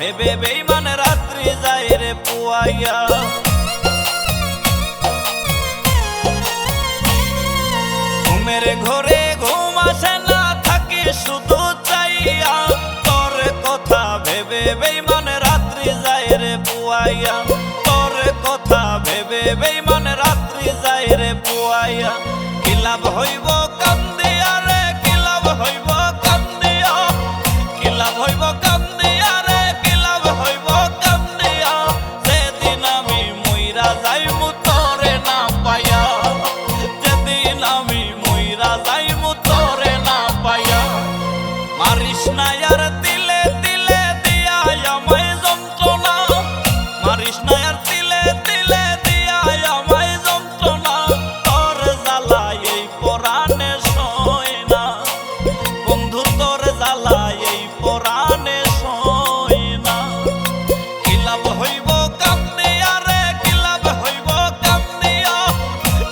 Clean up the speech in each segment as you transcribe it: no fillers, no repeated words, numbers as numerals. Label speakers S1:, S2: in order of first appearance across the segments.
S1: ভেবে বেঈমান রাত্রি যায় রে পুয়াইয়া। ঘুমের ঘরে ঘুম আসে না, থাকি শুধু চাইয়া, তোর কথা ভেবে বেঈমান রাত্রি যায় রে পুয়াইয়া। তোর কথা ভেবে বেঈমান রাত্রি যায় রে পুয়াইয়া। কি লাভ হইব কান্দিয়া রে, কি লাভ হইব কান্দিয়া, কি লাভ হইব কান্দিয়া রে, কি লাভ হইব কান্দিয়া, যেদিন আমি মইরা যাইমু তোরে না পাইয়া, যেদিন আমি মইরা যাইমু তোরে না পাইয়া। মারিস না আর তিলে তিলে দিয়া আমায় যন্ত্রণা, মারিস না আর তিলে তিলে দিয়া আমায় যন্ত্রণা, তোর জ্বালা এই পরাণে সয় না বন্ধু, তোর জ্বালা এই পরাণে সয় না। কি লাভ হইব কান্দিয়া রে, কি লাভ হইব কান্দিয়া,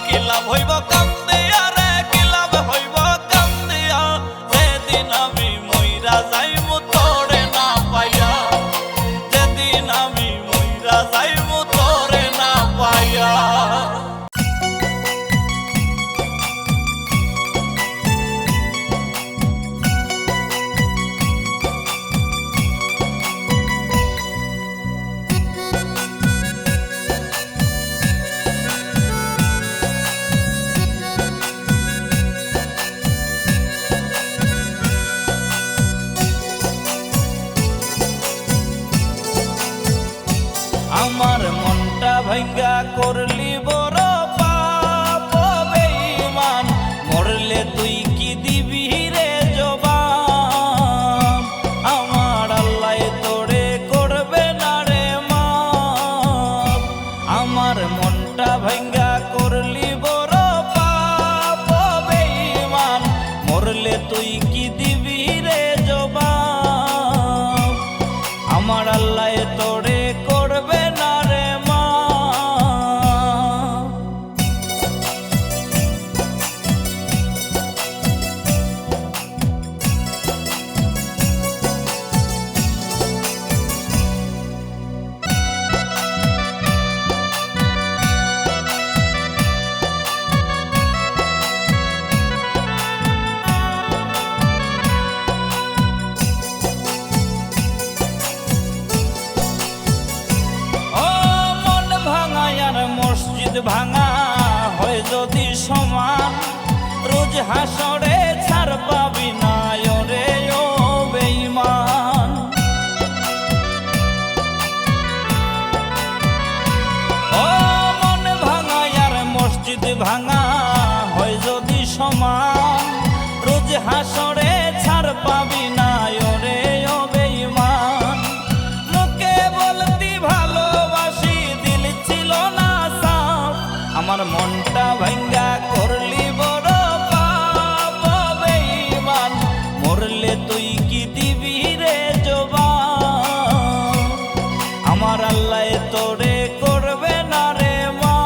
S1: কি লাভ হইব কান্দিয়া রে, কি লাভ হইব কান্দিয়া, যেদিন আমি মইরা যাইমু তোরে না পাইয়া, যেদিন আমি মইরা যাইমু তোরে না পাইয়া। আমার মনটা ভাঙ্গা করলি বড় পাপ বেঈমান, মরলে তুই কি দিবি রে জবাব, আমার আল্লাহ তোরে করবে না রে মাপ। আমার মনটা ভাঙ্গা করলি বড় পাপ বেঈমান, মরলে তুই কি দিবি রে জবাব, আমার আল্লাহ তোরে করবে না রে মা। ভাঙা হয় যদি সমান, রোজ হাসরে ছাড় পাবি না রে ও বেঈমান। ও মন ভাঙা আর মসজিদ ভাঙা হয় যদি সমান, রোজ হাসরে ছাড় পাবি না রে ও বেঈমান। মুখে বলতি ভালোবাসি, দিল ছিল না সাফ, আমার মনটা ভাঙ্গা করলি বড় পাপ বেঈমান, মরলে তুই কি দিবি রে জবাব, আমার আল্লাহ তোরে করবে না রে মা।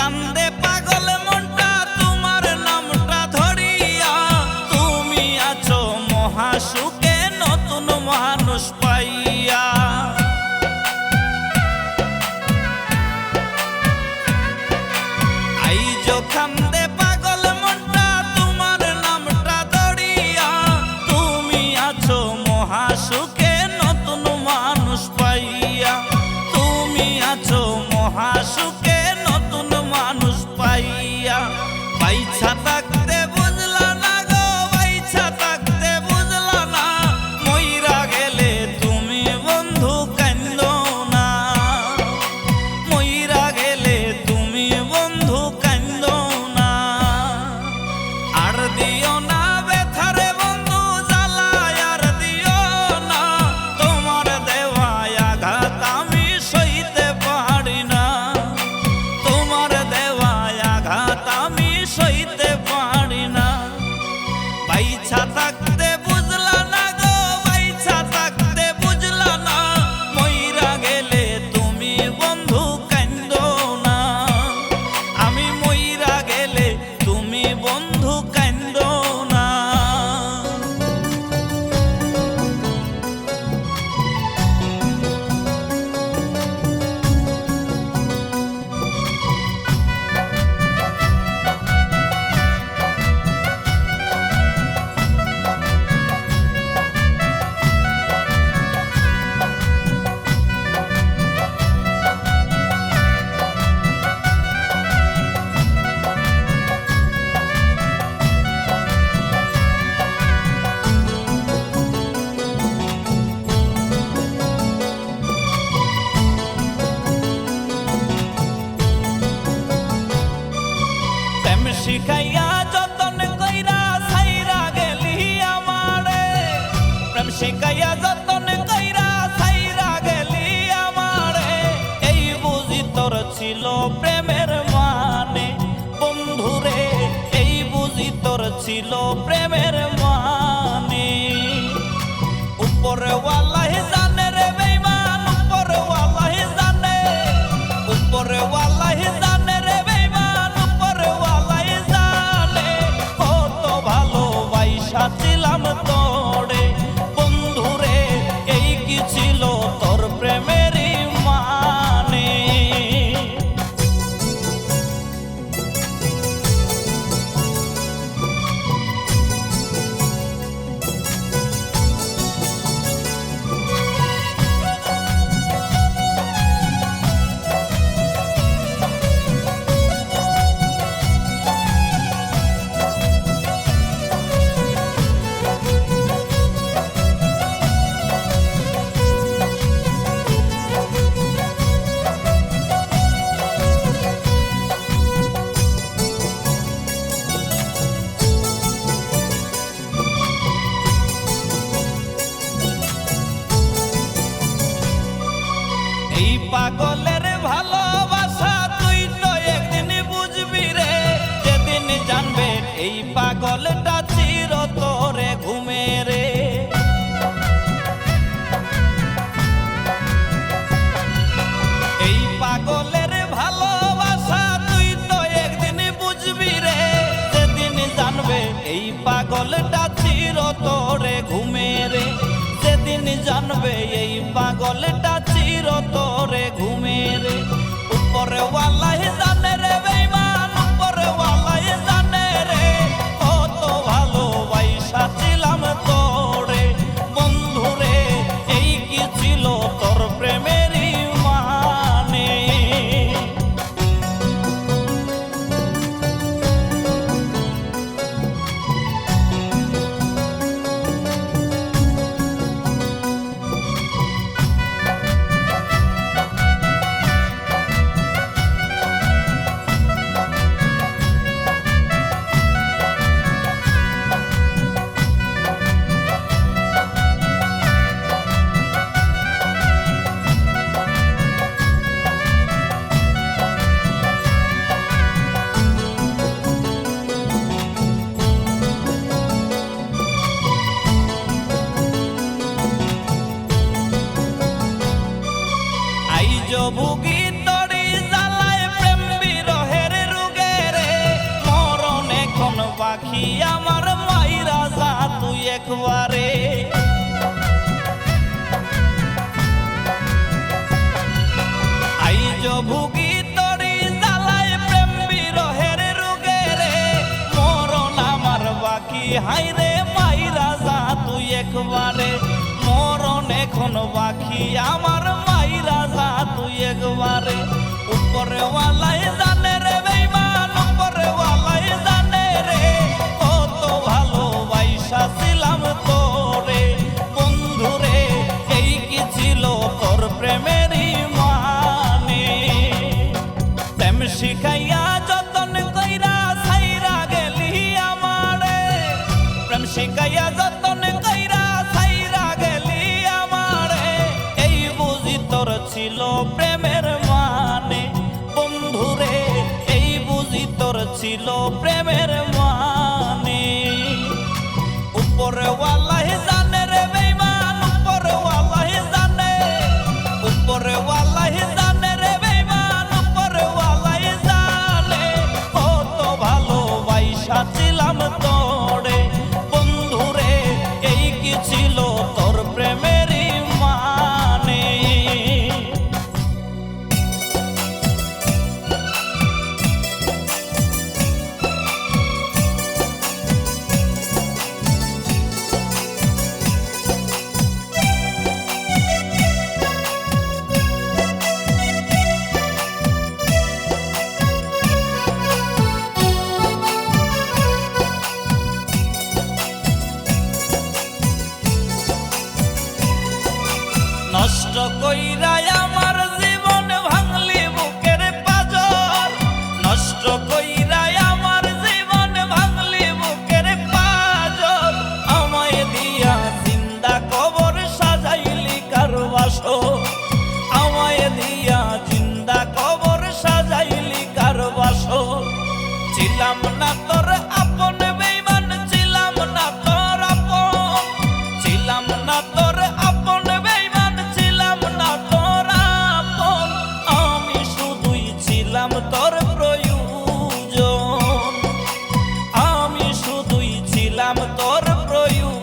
S1: কান্দে পাগল মনটা তোমার নামটা ধরিয়া, তুমি আছো মহাসুখে নতুন মানুষ পাইয়া। আইজো কান্দে পাগল মনটা তোমার নামটা ধরিয়া, তুমি আছো মহাসুখে নতুন মানুষ পাইয়া, তুমি আছো মহাসুখে নতুন মানুষ পাইয়া। বাইছা থাকতে বুঝলা না গো, বাইছা থাকতে বুঝলা না, মইরা গেলে তুমি বন্ধু কান্দো না, মইরা গেলে তুমি বন্ধু কান্দো না। আর দিও না ব্যথারে বন্ধু জ্বালায়, আর দিও না, তোমার দেওয়া আঘাত আমি সইতে পারি না, তোমার দেওয়া আঘাত আমি সইতে পারি না। বাইছা থাকতে বুঝলা না গো, বাইছা থাকতে বুঝলা না, মইরা গেলে তুমি বন্ধু কান্দো না, আমি মইরা গেলে তুমি বন্ধু কান্দো না। প্রেম শিখাইয়া যতন কইরা ছাইরা গেলি আমারে, প্রেম শিখাইয়া যতন কইরা ছাইরা গেলি আমারে, এই বুঝি তোর ছিল প্রেমের মানে বন্ধুরে, এই বুঝি তোর ছিল প্রেমের মানে। উপরে ওয়াল্লাহি জানে রে বেঈমান, উপরে ওয়াল্লাহি জানে, উপরে ওয়াল্লাহি জানে রে বেঈমান, উপরে ওয়াল্লাহি জানে, কত ভালোবাসা ছিলাম তোরে বন্ধুরে, এই কি ছিল তোর প্রেমেরই মানে। এই পাগলের ভালোবাসা তুই তো একদিন বুঝবি রে, যেদিন জানবে এই পাগলটা চির তোরে ঘুমে রে। এই পাগলের ভালোবাসা তুই তো একদিন বুঝবি রে, যেদিন জানবে এই পাগলটা চির তোরে ঘুমে রে, যেদিন জানবে এই পাগলটা চির তোরে ঘুমে রে। উপরে ওয়াল্লাহি জানে রে বেঈমান, উপরে ওয়াল্লাহি জানে রে, কত ভালোবাসা ছিলাম তোরে বন্ধুরে, এই কি ছিল তোর প্রেমেরই মানে। একবারে। আইজ ভুগি তরি জ্বালায় প্রেম বিরহের রোগে রে, মরণ আমার বাকি হাইরে মাইরা যা তুই একবারে। মরণ এখন বাকি আমার মাইরা যা তুই একবারে। উপরে ওয়ালায় জানে রে বেঈমান, উপরে ওয়ালায় জানে রে, কত ভালোবাসা ছিলাম তোরে বন্ধুরে। এই কি ছিল তোর প্রেমেরই মানে? প্রেম শিখাইয়া যতন কইরা ছাইরা গেলি আমারে, প্রেম শিখাইয়া যতন কইরা ছাইরা গেলি আমারে। এই বুঝি তোর ছিল প্রেমের মানে বন্ধুরে, এই বুঝি তোর ছিল প্রেমের মানে। উপরে ওয়ালাহ জানে রে বেঈমান, উপরে ওয়ালাহ জানে, উপরে ওয়ালাহ জানে রে বেঈমান, উপরে ওয়ালাহ জানে, কত ভালোবাসা ছিলাম তোরে বন্ধুরে। এই কি ছিল তোর প্রেমেরই মানে? নষ্ট কইরা আমার জীবন ভাঙলি বুকের পাজর, নষ্ট কইরা আমার জীবন ভাঙলি বুকের পাজর। আমায় দিয়া জিন্দা কবর সাজাইলি কার বাসর, আমায় দিয়া জিন্দা কবর সাজাইলি কার বাসর। ছিলাম না তোর আপন বেঈমান, ছিলাম না তোর আপন, ছিলাম না তোর আপন বেঈমান, ছিলাম না তোর আপন। আমি শুধুই ছিলাম তোর প্রয়োজন, আমি শুধুই ছিলাম তোর প্রয়োজন।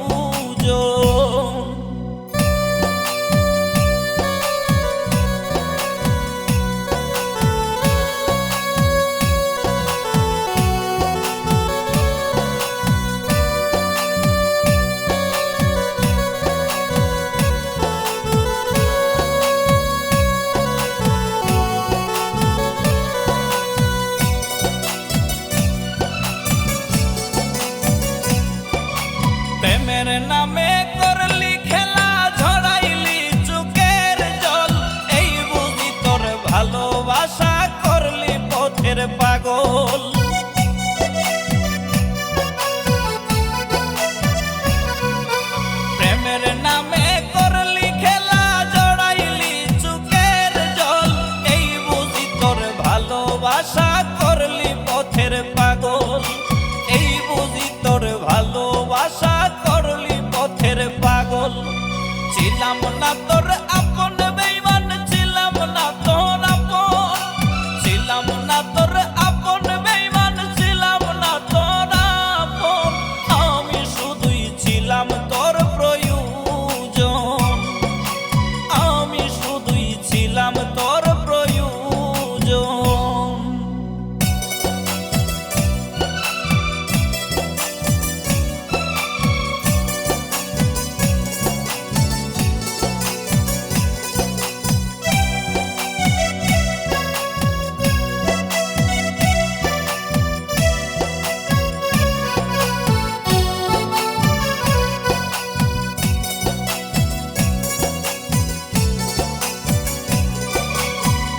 S1: প্রেমের নামে করলি খেলা, ঝরাইলি চোখের জল, এই বুঝি তোর ভালোবাসা করলি পথের পাগল। প্রেমের নামে করলি খেলা, ঝরাইলি চোখের জল, এই বুঝি তোর ভালোবাসা করলি পথের পাগল। এই বুঝি তোর ভালোবাসা করলি পথের পাগল। ছিলাম না তোর আপন বেঈমান, ছিলাম না তোর আপন, ছিলাম না তোর আপন বেঈমান, ছিলাম না তোর আপন। আমি শুধুই ছিলাম তোর প্রয়োজন, আমি শুধুই ছিলাম তোর প্রয়োজন।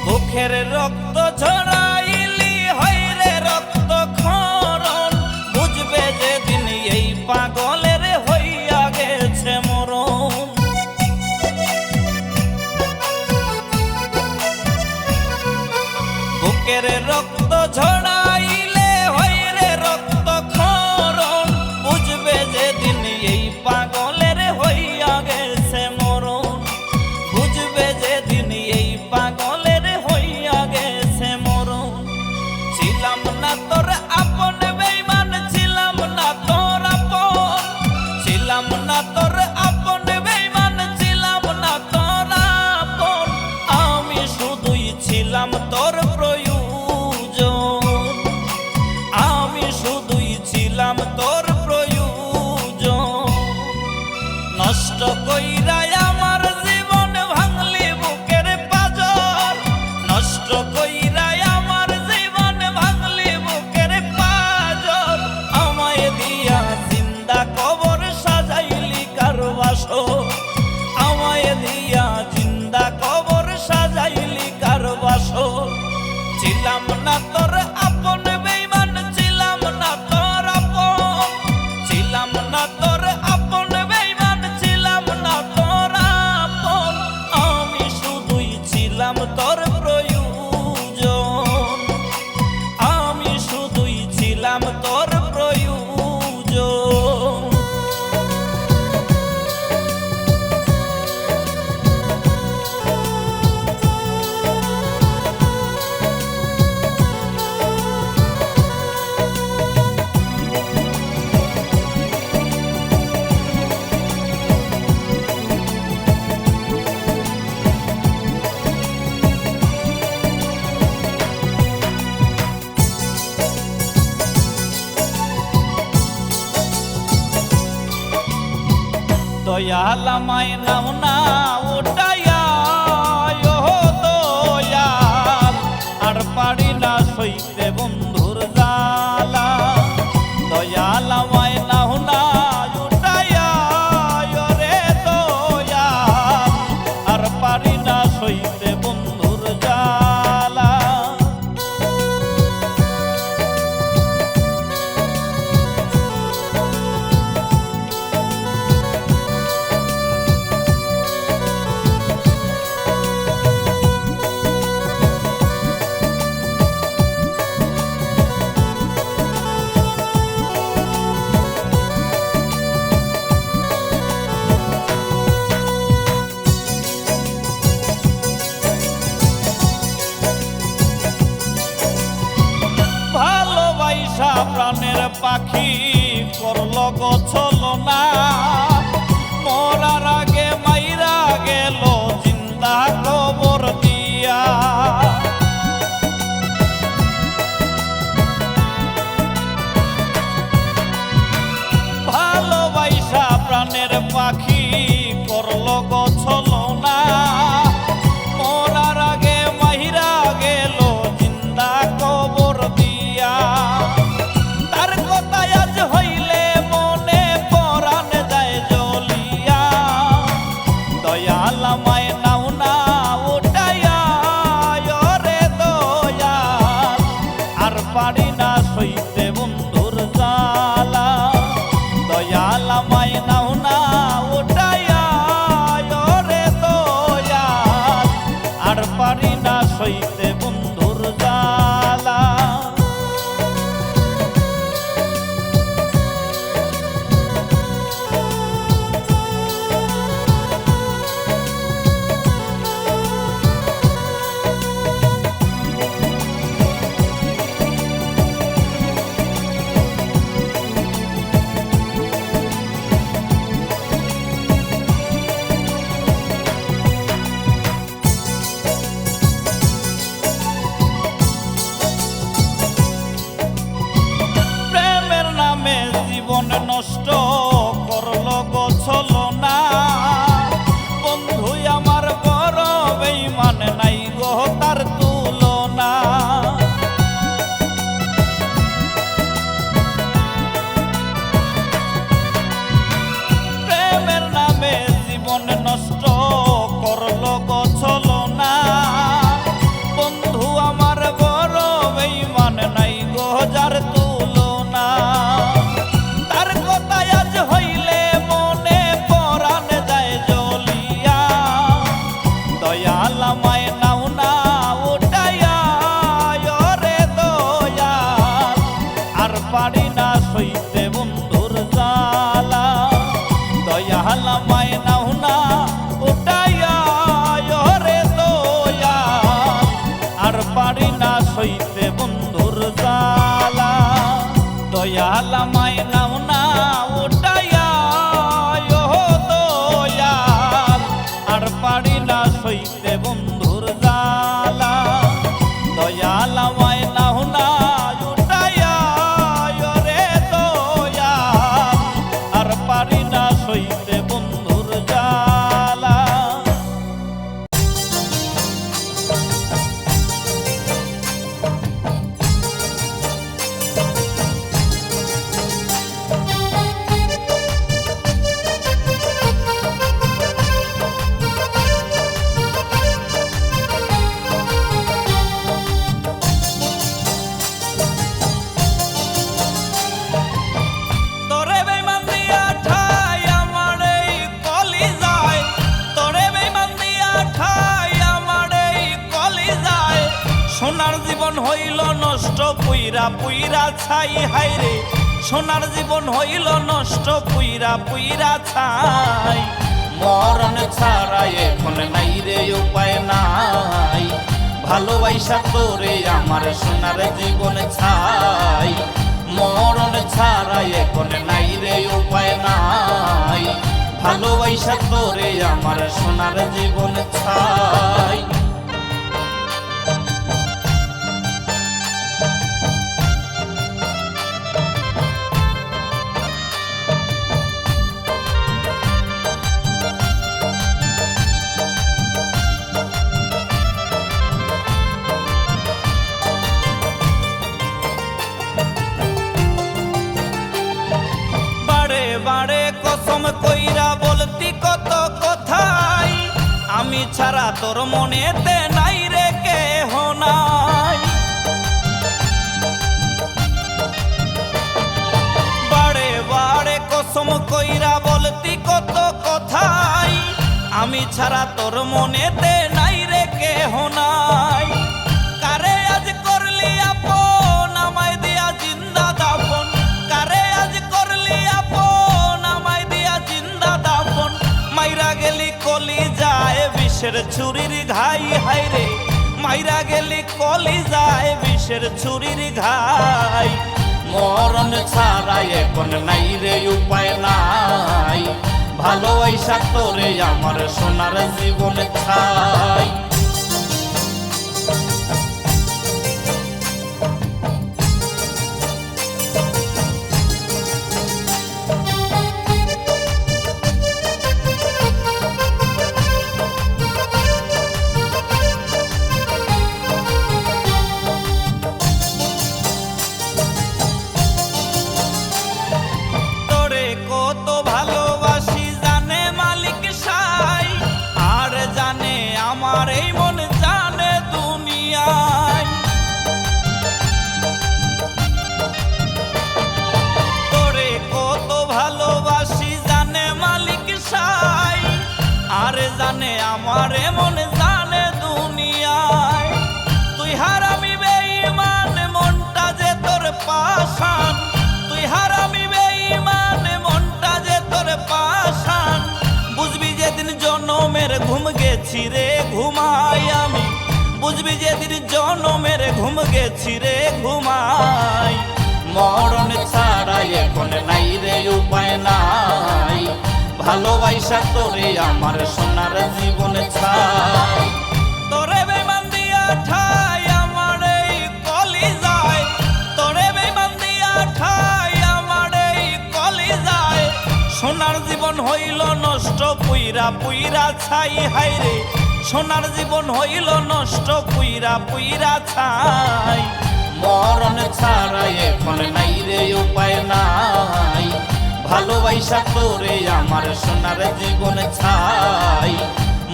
S1: বুকের রক্ত ঝরাইলি হইরে রক্ত ক্ষরণ, বুঝবে যেদিন এই পাগলের হইয়া গেছে মরণ। বুকের রক্ত ঝরাইলে হইরে রক্ত ক্ষরণ, বুঝবে যেদিন এই পাগলের হইয়া গেছে মরণ, বুঝবে যেদিন এই পাগলের হইয়া গেছে নষ্ট কইরা আমার জীবন ভাঙলি বুকের পাজর, নষ্ট কইরা আমার জীবন ভাঙলি বুকের পাজর। আমায় দিয়া জিন্দা কবর সাজাইলি কার বাসর, আমায় দিয়া জিন্দা কবর সাজাইলি কার বাসর। ছিলাম না তোর আপন বেঈমান, ছিলাম না তোর আপন, ছিলাম না তোর আপন বেঈমান, ছিলাম না তোর আপন। আমি শুধুই ছিলাম তোর প্রয়োজন, আমি শুধুই ছিলাম তোর প্রয়োজন। দয়াল আমায় নাও না উঠাইয়া, ও দয়াল আর পারি না সইতে বন্ধুর জ্বালা। দয়াল আমায় নাও না উঠাইয়া, রে দয়াল আর পারি না সইতে বন্ধুর জ্বালা। ভালোবাসা প্রাণের পাখি করল গো ছলনা, মরার আগে মাইরা গেল জিন্দা কবর দিয়া। ভালোবাসা প্রাণের পাখি করল গো ছলনা, মরার আগে মাইরা গেল জিন্দা কবর দিয়া। তার কথা আজ হইলে মনে পরাণ যায় জ্বলিয়া। দয়াল আমায় নাও না উঠাইয়া, রে দয়াল আর পারি না সইতে বন্ধুর জ্বালা। দয়াল আমায় নাও না উঠাইয়া, রে দয়াল আর পারি না সইতে বন্ধুর জ্বালা। জীবন নষ্ট করল গো ছলনা, বন্ধু আমার বড় বেঈমান নাই গো তার তুলনা। প্রেমের নামে জীবন নষ্ট করল গো ছলনা, বন্ধু আমার বড় বেঈমান নাই গো যার তুলনা। আমায় নাও না উঠাইয়া, রে দয়াল আর পারি না সইতে বন্ধুর জ্বালা। দয়াল আমায় নাও না উঠাইয়া, রে দয়াল আর পারি না সইতে বন্ধুর জ্বালা। দয়াল আমায় নাও না উঠাইয়া, দয়াল আর পারি না সইতে বন্ধুর জ্বালা। দয়াল আমায় নাও না উঠাইয়া, রে দয়াল আর পারি না সইতে বন্ধুর পুইরা পুইরা ছাই হাইরে সোনার জীবন হইল নষ্ট পুইরা পুইরা ছাই মরণ ছাড়া এখন নাই রে উপায় নাই ভালোবাসা তোরে আমার সোনার জীবন ছাই মরণ ছাড়া এখন নাই রে উপায় নাই ভালোবাসা তোরে আমার সোনার জীবন ছাই বারে কসম কইরা বলতি কত কথাই আমি ছাড়া তোর মনেতে নাই রে কেহ নাই বারে বারে কসম কইরা বলতি কত কথাই আমি ছাড়া তোর মনেতে নাই রে কেহ নাই কারে আজ করলি আপন আমায় দিয়া জিন্দা দাফন কারে আজ করলি আপন আমায় দিয়া জিন্দা দাফন মাইরা গেলি কলি যায় বিষের ছুরির ঘাই হাইরে মাইরা গেলি কলি যায় বিষের ছুরির ঘাই মরণ ছাড়া এখন নাই রে উপায় নাই ভালোবাসা তোরে আমার সোনার জীবন ছাই কত ভালোবাসি জানে মালিক সাই আর জানে আমার এই মন জানে দুনিয়ায় তোরে কত ভালোবাসি জানে মালিক সাই আর জানে আমার এই মন জানে দুনিয়ায় তুই হারামি বেঈমান মনটা যে তোর পাশান তুই হারামি বেঈমান মনটা যে তোর পাশান বুঝবি যেদিন জনমের ঘুম গেছি রে ঘুমাই আমি বুঝবি যেদিন জনমের ঘুম গেছি রে ঘুমাই মরণ ছাড়া এখন নাই রে উপায় নাই ভালোবাসা তোরে আমার সোনার জীবন ছাই তোরে বেমান দিয়া ঠাই আমার এই কলি যায় তোরে বেমান দিয়া ঠাই আমার এই কলি যায় সোনার জীবন হইল নষ্ট পুইরা পুইরা ছাই হাইরে সোনার জীবন হইল নষ্ট পুইরা পুইরা ছাই মরণ ছাড়া এখন নাই রে উপায় নাই ভালোবাসা তোরে আমার সোনার জীবন ছাই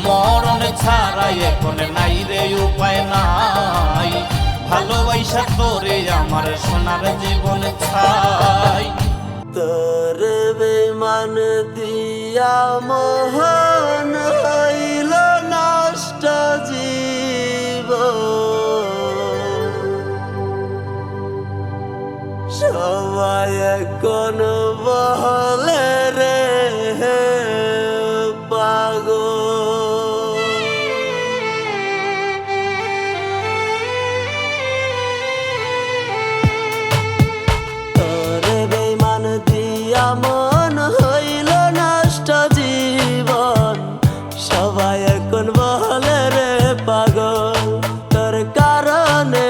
S1: মরণ ছাড়া এখন নাই রে উপায় নাই ভালোবাসা তোরে আমার সোনার জীবন ছাই
S2: তোর বেমান দিয়া মহান হইল নষ্ট জীব সবাই কোন বলে রে পাগল মন হইল নষ্ট জীবন সবাই এখন বলে রে পাগল তোর কারণে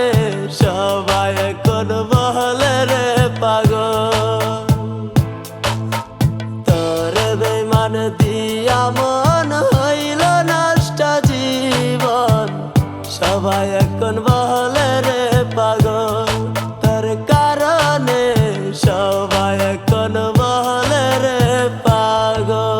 S2: সবাই এখন বলে রে পাগল তোর বেমান দিয়া মন হইল নষ্ট জীবন সবাই এখন বলে রে পাগল তোর কারণে সবাই এখন বলে রে পাগল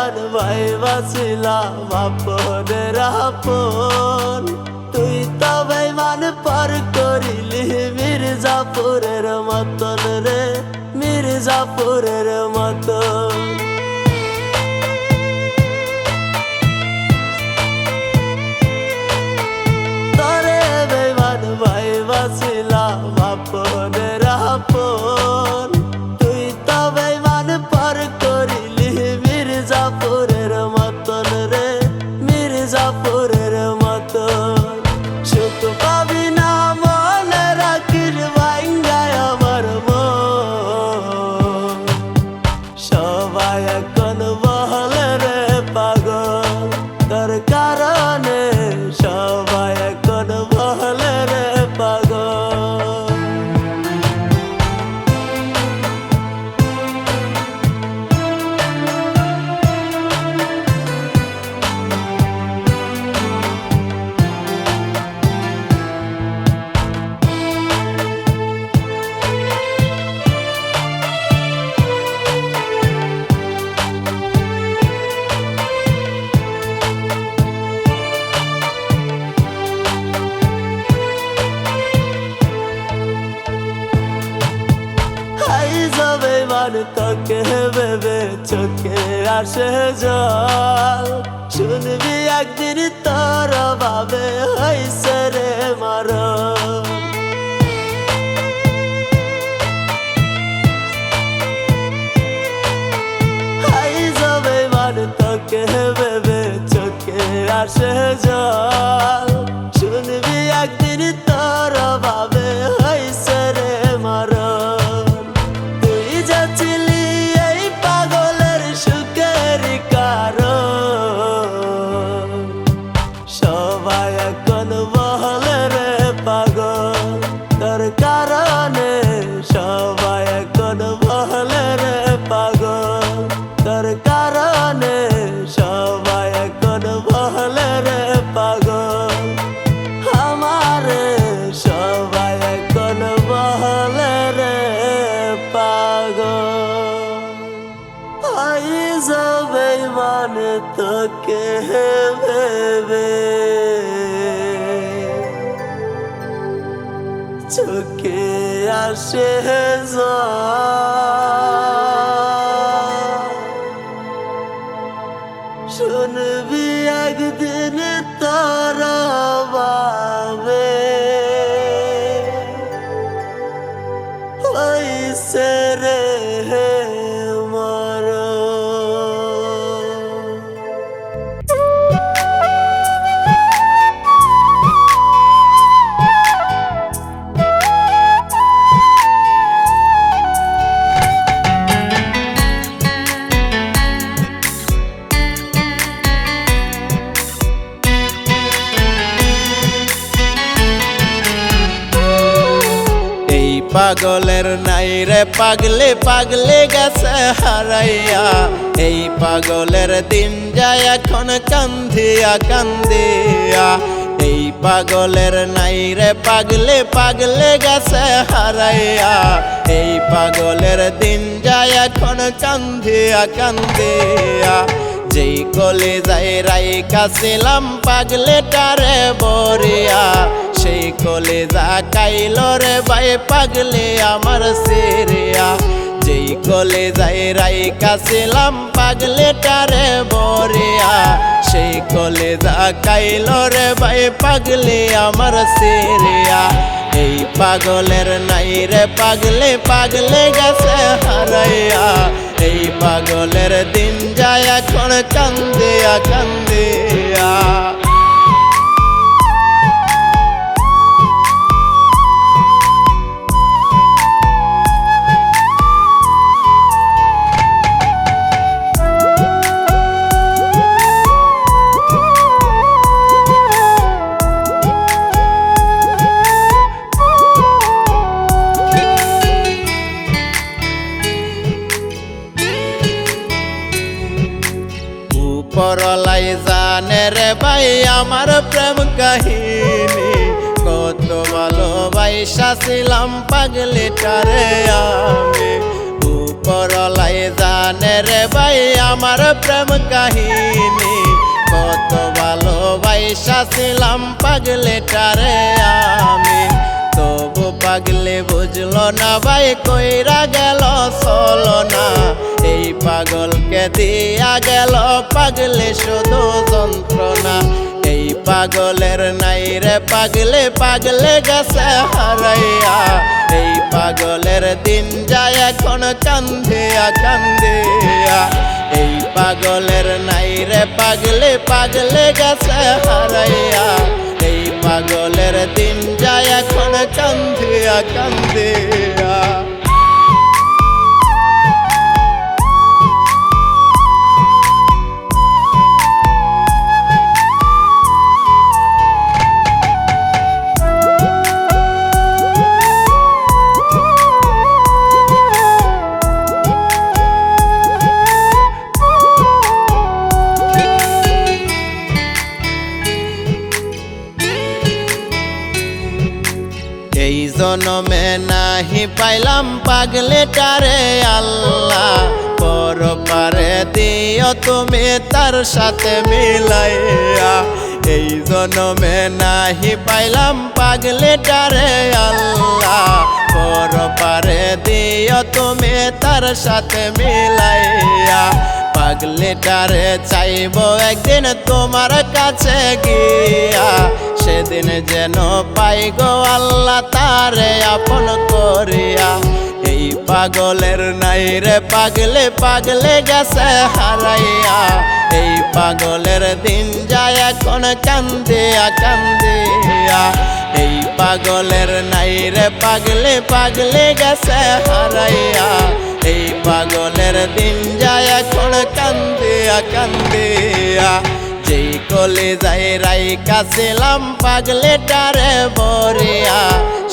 S2: বেমান ভাইবাছিলাম আপনের আপন, তুই তো বেমান পার করিলি মির্জাপুরের মতন রে, মির্জাপুরের মতন। তরে বেমান ভাইবাছিলাম আপনের আপন, তুই তো বেমান পার করিলি মির্জাপুরের মতন রে, মির্জাপুরের মতন। সুখ পাবি না মনে রাখিস ভাঙ্গায় আমার মন, সবাই এখন বলে রে পাগল তোর কারণে, সবাই এখন বলে রে পাগল। তোকে ভেবে চোখে আসে জল, শুনবি একদিন তোর ভাবে হইছে রে মরণ। তোকে ভেবে চোখে আসে জল, শুনবি একদিন তোর ভাবে হইছে রে মরণ। তুই যাচ্ছিলি এই পাগলের সুখের কারণ, সবাই এখন বলে রে পাগল তোর কারণে, সবাই এখন বলে রে পাগল তোর কারণে, সবাই এখন বলে রে পাগল আমারে, সবাই এখন বলে রে পাগল। আই যাবে মানে তোকে ভেবে চোখে আসে জল, শুনবি একদিন তোর ভাবে হইছে রে মরণ।
S3: পাগলের নাই রে পাগলে পাগলে গেছে হারাইয়া, এই পাগলের দিন যায় এখন কান্দিয়া কান্দিয়া। এই পাগলের নাই রে পাগলে পাগলে গেছে হারাইয়া, এই পাগলের দিন যায় এখন কান্দিয়া কান্দিয়া। যেই কলে যাই রাইকা ছিলাম পাগলেটারে বরিয়া, সেই কলে যা কাইল রে ভাই পাগলে আমার সিরিয়া। যেই কলে যাই রাইকা ছিলাম পাগলেটারে বরিয়া, সেই কলে যা কাইল রে ভাই পাগলে আমার সিরিয়া। এই পাগলের নাই রে পাগলে পাগলে গেছে হারাইয়া, এই পাগলের দিন যায় এখন কান্দিয়া কান্দিয়া। পরলাই জানে রে ভাই আমার প্রেম কাহিনী, কত ভালোবাসা ছিলাম পাগলেটারে আমি। উপরলাই জানে রে ভাই আমার প্রেম কাহিনী কত ভালোবাসা ছিলাম পাগলেটারে আমি তবু পাগলে বুঝলো না ভাই কইরা গেল চলো না এই পাগলকে দিয়া গেল পাগলে শুধু যন্ত্রণা এই পাগলের নাই রে পাগলে পাগলে গেছে হারাইয়া এই পাগলের দিন যায় এখন কান্দিয়া কান্দিয়া এই পাগলের নাই রে পাগলে পাগলে গেছে হারাইয়া এই পাগলের দিন যায় এখন কান্দিয়া কান্দিয়া এই জনমে নাহি পাইলাম পাগলেটারে আল্লাহ পর পারে দিও তুমি তার সাথে মিলাইয়া এই জনমে নাহি পাইলাম পাগলেটারে আল্লাহ পর পারে দিও তুমি তার সাথে মিলাইয়া পাগলেটারে চাইবো একদিন তোমার কাছে গিয়া সেদিন যেন পাই গো আল্লাহ তারে আপন করিয়া এই পাগলের নাই রে পাগলে পাগলে গেছে হারাইয়া এই পাগলের দিন যায় এখন কান্দিয়া কান্দিয়া এই পাগলের নাই রে পাগলে পাগলে গেছে হারাইয়া এই পাগলের দিন যায় এখন কান্দিয়া কান্দিয়া যেই কলে যাই রাইকা ছিলাম পাগলেটারে বরিয়া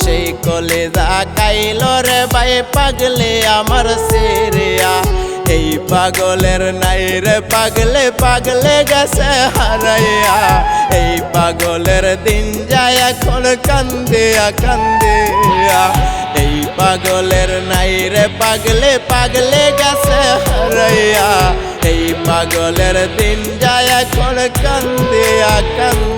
S3: সেই কলে যা কাইল রে ভাই পাগলে আমার সিরিয়া এই পাগলের নাই রে পাগলে পাগলে গেছে হারাইয়া এই পাগলের দিন যায় এখন কান্দিয়া কান্দিয়া এই পাগলের নাই রে পাগলে পাগলে গেছে হারাইয়া এই পাগলের দিন যায় এখন কান্দিয়া কান্দিয়া